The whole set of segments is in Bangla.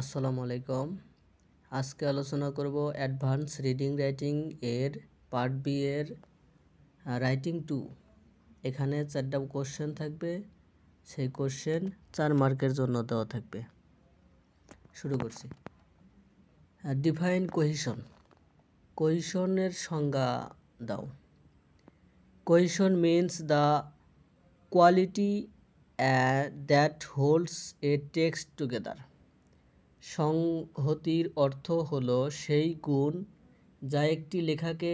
আসসালামু আলাইকুম। আজকে আলোচনা করব অ্যাডভান্স রিডিং রাইটিং এর পার্ট বি এর রাইটিং 2। এখানে 4টা কোশ্চেন থাকবে। সেই কোশ্চেন 4 মার্কের জন্য দেওয়া থাকবে। শুরু করছি। Define cohesion. কোহেশনের সংজ্ঞা দাও। Cohesion means the quality that holds a text together. সংহতির অর্থ হলো সেই গুণ যা একটি লেখাকে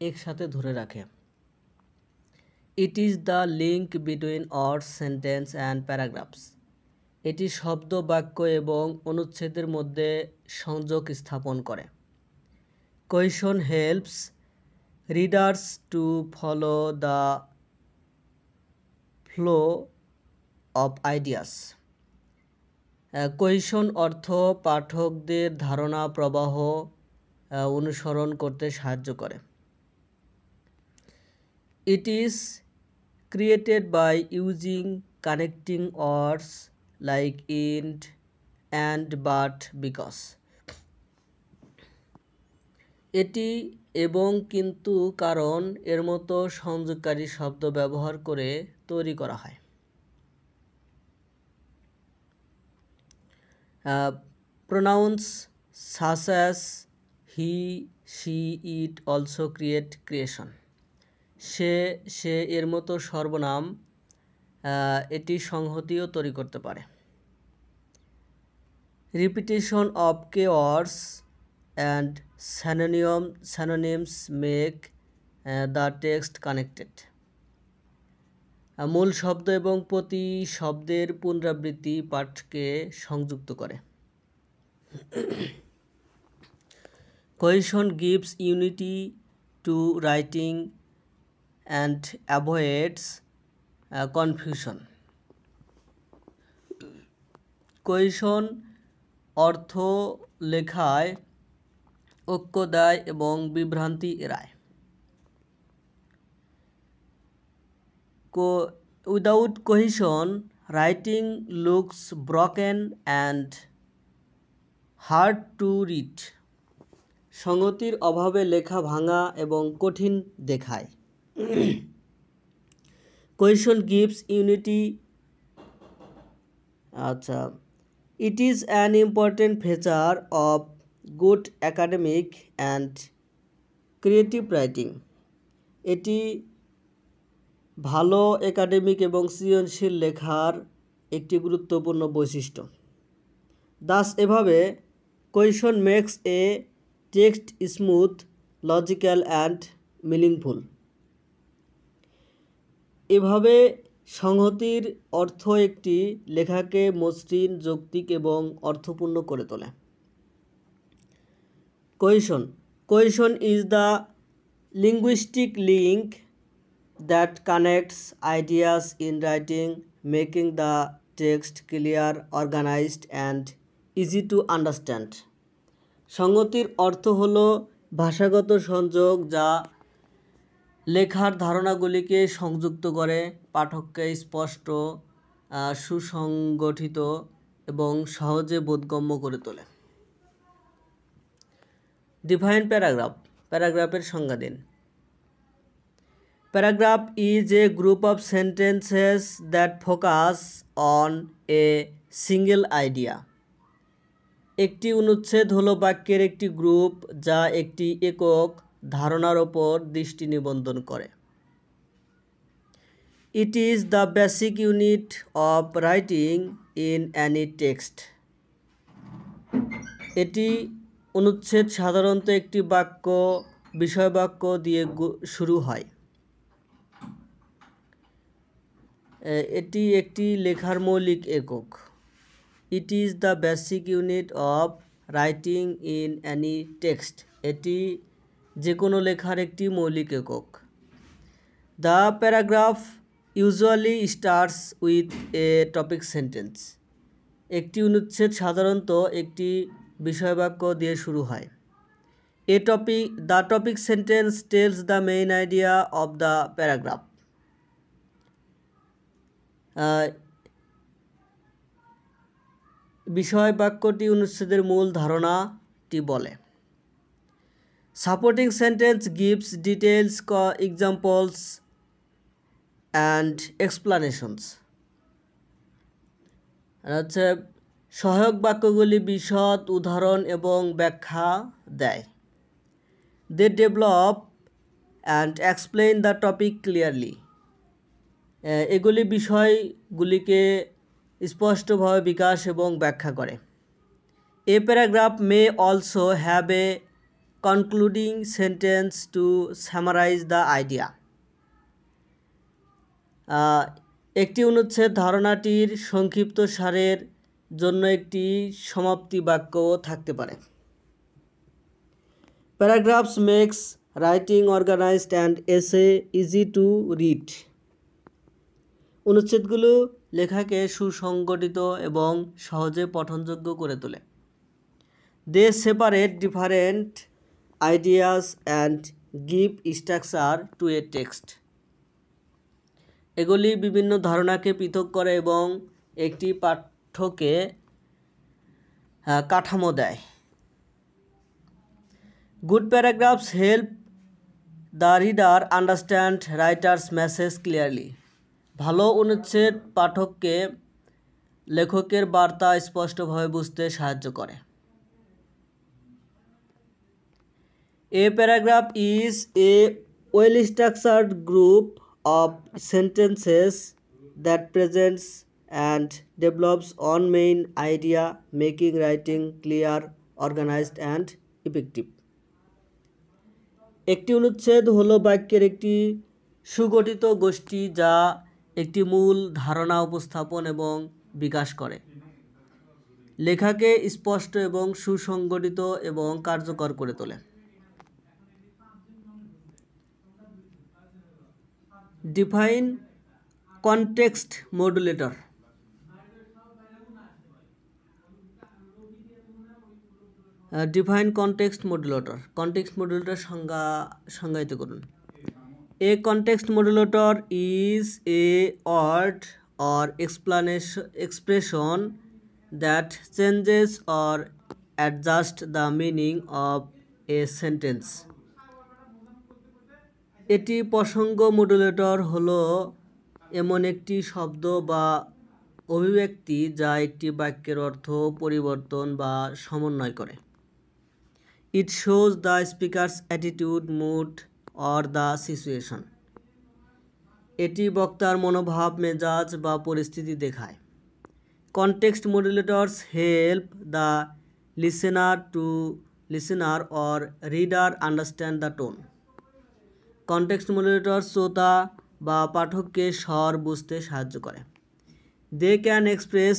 একসাথে ধরে রাখে। It is the link between words, sentence and paragraphs. এটি শব্দ, বাক্য এবং অনুচ্ছেদের মধ্যে সংযোগ স্থাপন করে। Cohesion helps readers to follow the flow of ideas. Cohesion অর্থ পাঠকদের ধারণা প্রবাহ অনুসরণ করতে সাহায্য করে। It is created by using connecting words like and, and, but, because. এটি এবং, কিন্তু, কারণ এর মতো সংযোগকারী শব্দ ব্যবহার করে তৈরি করা হয়। Pronouns such as he, she, it also create creation. সে এর মতো সর্বনাম এটি সংহতিও তৈরি করতে পারে। Repetition of keywords and synonyms make the text connected. মূল শব্দ এবং প্রতি শব্দের পুনরাবৃত্তি পাঠকে সংযুক্ত করে। Cohesion gives unity to writing and avoids confusion. Cohesion অর্থ লেখায় ঐক্য দেয় এবং বিভ্রান্তি এড়ায়। Without cohesion, writing looks broken and hard to read. সংগতির অভাবে লেখা ভাঙা এবং কঠিন দেখায়। Cohesion gives unity. It is an important feature of good academic and creative writing. এটি ভালো একাডেমিক এবং সৃজনশীল লেখার একটি গুরুত্বপূর্ণ বৈশিষ্ট্য। Thus, এভাবে cohesion makes a text smooth, logical and meaningful. এভাবে সংহতির অর্থ একটি লেখাকে মসৃণ, যৌক্তিক এবং অর্থপূর্ণ করে তোলে। Cohesion is the linguistic link that connects ideas in writing, making the text clear, organized and easy to understand. সংহতির অর্থ হলো ভাষাগত সংযোগ যা লেখার ধারণাগুলিকে সংযুক্ত করে, পাঠককে স্পষ্ট, সুসংগঠিত এবং সহজে বোধগম্য করে তোলে। Define paragraph. প্যারাগ্রাফের সংজ্ঞা দিন। Paragraph is a group of sentences that focus on a single idea. একটি অনুচ্ছেদ হলো বাক্যের একটি গ্রুপ যা একটি একক ধারণার ওপর দৃষ্টি নিবদ্ধ করে। It is the basic unit of writing in any text. এটি অনুচ্ছেদ সাধারণত একটি বাক্য, বিষয়বাক্য দিয়ে শুরু হয়। এটি একটি লেখার মৌলিক একক। It is the basic unit of writing in any text. এটি যে কোনো লেখার একটি মৌলিক একক। The paragraph usually starts with a topic sentence. একটি অনুচ্ছেদ সাধারণত একটি বিষয়বাক্য দিয়ে শুরু হয়। The topic sentence tells the main idea of the paragraph. বিষয় বাক্যটি অনুচ্ছেদের মূল ধারণাটি বলে। Supporting sentence gives details, examples and explanations. হচ্ছে সহায়ক বাক্যগুলি বিশদ উদাহরণ এবং ব্যাখ্যা দেয়। They develop and explain the topic clearly. এগুলি বিষয়গুলিকে স্পষ্টভাবে বিকাশ এবং ব্যাখ্যা করে। A paragraph may also have a concluding sentence to summarise the idea. একটি অনুচ্ছেদ ধারণাটির সংক্ষিপ্ত সারের জন্য একটি সমাপ্তি বাক্যও থাকতে পারে। Paragraphs makes writing organised and essay easy to read. অনুচ্ছেদগুলো লেখাকে সুসংগঠিত এবং সহজে পঠনযোগ্য করে তোলে। They separate different ideas and give structure to a text. এগুলি বিভিন্ন ধারণাকে পৃথক করে এবং একটি পাঠ্যকে কাঠামো দেয়। Good paragraphs help the reader understand writer's message clearly. ভালো অনুচ্ছেদ পাঠককে লেখকের বার্তা স্পষ্টভাবে বুঝতে সাহায্য করে। A paragraph is a well-structured group of sentences that presents and develops one main idea, making writing clear, organized and effective. একটি অনুচ্ছেদ হলো বাক্যের একটি সুগঠিত গোষ্ঠী যা একটি মূল ধারণা উপস্থাপন এবং বিকাশ করে, লেখাকে স্পষ্ট এবং সুসংগঠিত এবং কার্যকর করে তোলে। Define context modulator. Define context modulator. Context modulator সংজ্ঞায়িত করুন। A context modulator is a word or expression that changes or adjusts the meaning of a sentence. এটি প্রসঙ্গ মডুলেটর হলো এমন একটি শব্দ বা অভিব্যক্তি যা একটি বাক্যের অর্থ পরিবর্তন বা সমন্বয় করে। It shows the speaker's attitude, mood or the situation. এটি বক্তার মনোভাব, মেজাজ বা পরিস্থিতি দেখায়। Context modulators help the listener or reader understand the tone. Context modulator শ্রোতা বা পাঠককে স্বর বুঝতে সাহায্য করে। They can express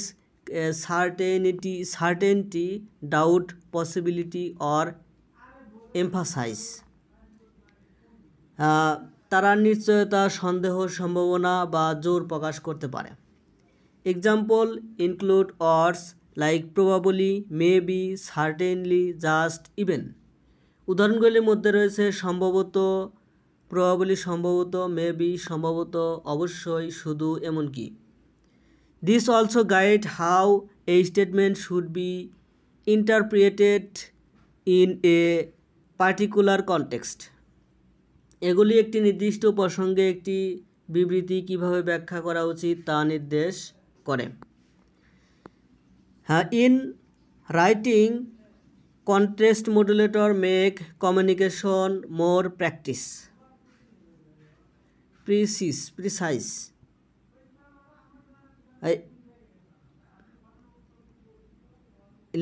certainty, doubt, possibility or emphasize. তারা নিশ্চয়তা, সন্দেহ, সম্ভাবনা বা জোর প্রকাশ করতে পারে। Example include words like probably, maybe, certainly, just, even. উদাহরণগুলির মধ্যে রয়েছে সম্ভবত, প্রবাবলি সম্ভবত, মেবি সম্ভবত, অবশ্যই, শুধু, এমনকি। This also guide how a statement should be interpreted in a particular context. এগুলি একটি নির্দিষ্ট প্রসঙ্গে একটি বিবৃতি কিভাবে ব্যাখ্যা করা উচিত তা নির্দেশ করে। In writing context modulator make communication more precise.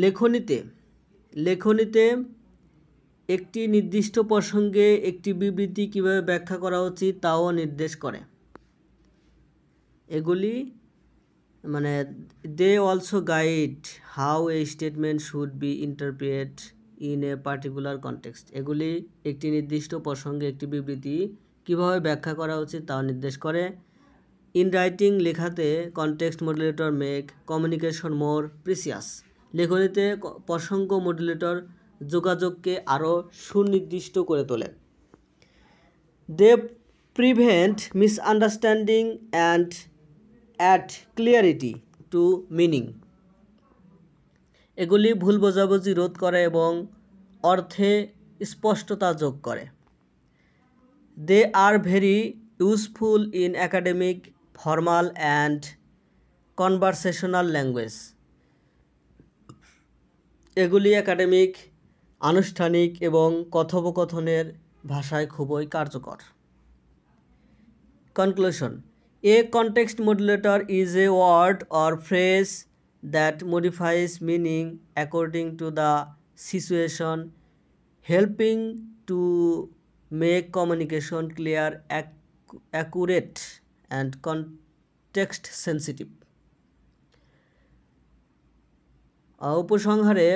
লেখনীতে একটি নির্দিষ্ট প্রসঙ্গে একটি বিবৃতি কিভাবে ব্যাখ্যা করা উচিত তাও নির্দেশ করে। এগুলি they also guide how a statement should be interpreted in a particular context. এগুলি একটি নির্দিষ্ট প্রসঙ্গে একটি বিবৃতি কিভাবে ব্যাখ্যা করা উচিত তাও নির্দেশ করে। ইন রাইটিং লেখাতে context modulator make communication more precious. লেখনীতে প্রসঙ্গ মডুলেটর যোগাযোগকে আরও সুনির্দিষ্ট করে তোলে। They prevent misunderstanding and add clarity to meaning. এগুলি ভুল বোঝাবুঝি রোধ করে এবং অর্থে স্পষ্টতা যোগ করে। They are very useful in academic formal and conversational language. এগুলি একাডেমিক, আনুষ্ঠানিক এবং কথোপকথনের ভাষায় খুবই কার্যকর। Conclusion: a context modulator is a word or phrase that modifies meaning according to the situation, helping to make communication clear, accurate, and context sensitive. উপসংহারে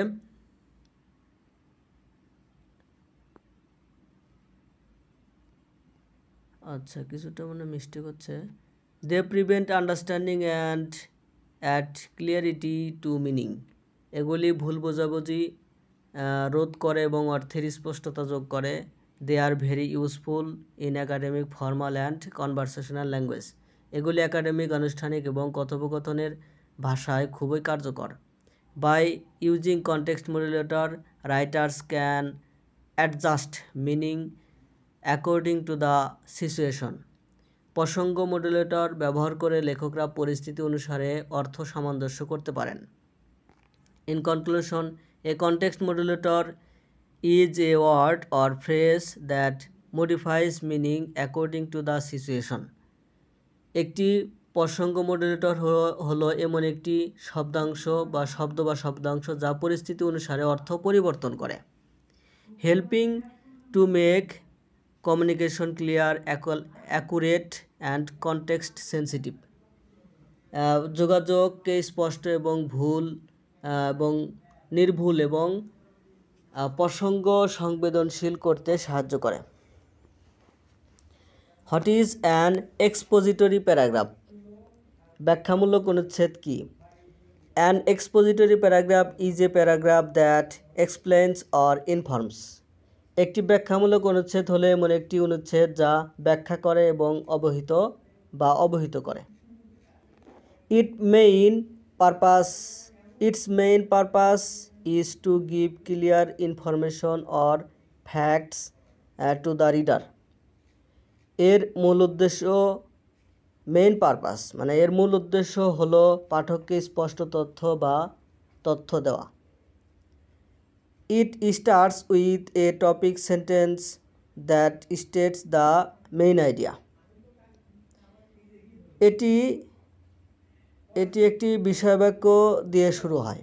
আচ্ছা কিছুটা মানে মিস্টেক হচ্ছে। They prevent understanding and add clarity to meaning. এগুলি ভুল বোঝাবুঝি রোধ করে এবং অর্থের স্পষ্টতা যোগ করে। They are very useful in academic formal and conversational language. এগুলি একাডেমিক, আনুষ্ঠানিক এবং কথোপকথনের ভাষায় খুবই কার্যকর। By using context modulator, writers can adjust meaning according to the situation. প্রসঙ্গ মডুলেটর ব্যবহার করে লেখকরা পরিস্থিতি অনুসারে অর্থ সামঞ্জস্য করতে পারেন। In conclusion, a context modulator is a word or phrase that modifies meaning according to the situation. একটি প্রসঙ্গ মডুলেটর হলো এমন একটি শব্দাংশ বা শব্দাংশ যা পরিস্থিতি অনুসারে অর্থ পরিবর্তন করে। Helping to make communication clear, accurate and context sensitive. যোগাযোগকে স্পষ্ট এবং নির্ভুল এবং প্রসঙ্গ সংবেদনশীল করতে সাহায্য করে। What is an expository paragraph? ব্যাখ্যামূলক অনুচ্ছেদ কি? An expository paragraph is a paragraph that explains or informs. একটি ব্যাখ্যামূলক অনুচ্ছেদ হলো এমন একটি অনুচ্ছেদ যা ব্যাখ্যা করে এবং অবহিত করে। It's main purpose is to give clear information or facts to the reader. এর মূল উদ্দেশ্য হলো পাঠককে স্পষ্ট তথ্য দেওয়া। It starts with a topic sentence that states the main idea. এটি একটি বিষয়বাক্য দিয়ে শুরু হয়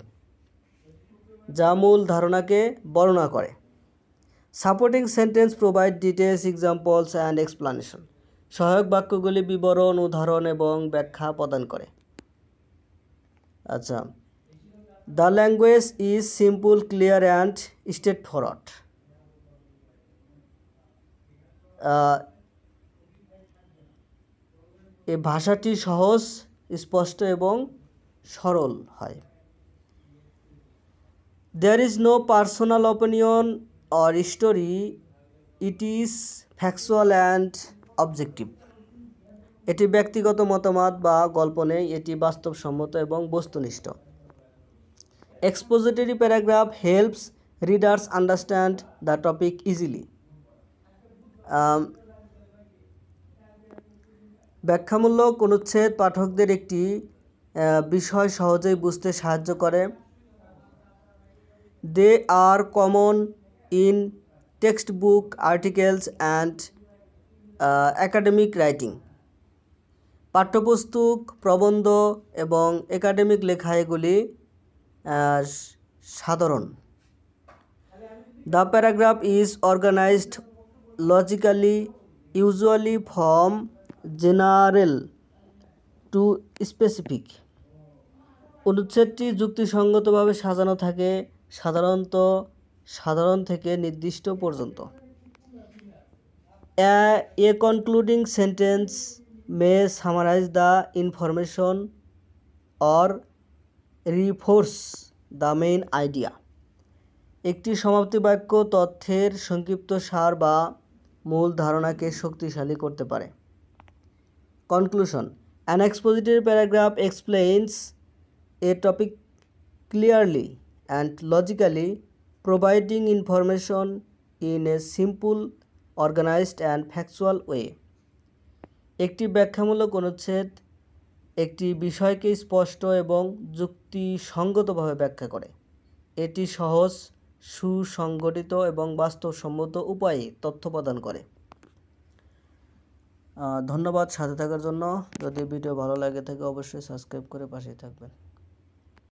যা মূল ধারণাকে বর্ণনা করে। Supporting sentence provide details, examples and explanation. সহায়ক বাক্যগুলি বিবরণ, উদাহরণ এবং ব্যাখ্যা প্রদান করে। আচ্ছা, the language is simple, clear and straightforward. এই ভাষাটি সহজ, স্পষ্ট এবং সরল হয়। There is no personal opinion or story, it is factual and objective. এটি ব্যক্তিগত মতামত বা গল্প নেই, এটি বাস্তবসম্মত এবং বস্তুনিষ্ঠ। Expository paragraph helps readers understand the topic easily. ব্যাখ্যামূলক অনুচ্ছেদ পাঠকদের একটি বিষয় সহজেই বুঝতে সাহায্য করে। They are common in textbook, articles and academic writing. পাঠ্যপুস্তক, প্রবন্ধ এবং একাডেমিক লেখা এগুলি সাধারণ। The paragraph is organized logically, usually from general to specific. অনুচ্ছেদটি যুক্তিসঙ্গতভাবে সাজানো থাকে, সাধারণত সাধারণ থেকে নির্দিষ্ট পর্যন্ত। A concluding sentence may summarize the information or reinforce the main idea. একটি সমাপ্তি বাক্য তথ্যের সংক্ষিপ্ত সার বা মূল ধারণাকে শক্তিশালী করতে পারে। Conclusion: An expository paragraph explains a topic clearly and logically, providing information in a simple, organized and factual way. একটি ব্যাখ্যামূলক অনুচ্ছেদ একটি বিষয়কে স্পষ্ট এবং যুক্তিসঙ্গতভাবে ব্যাখ্যা করে। এটি সহজ, সুসংগঠিত এবং বাস্তবসম্মত উপায়ে তথ্য প্রদান করে। ধন্যবাদ সাথে থাকার জন্য। যদি ভিডিও ভালো লাগে থাকে অবশ্যই সাবস্ক্রাইব করে পাশেই থাকবেন।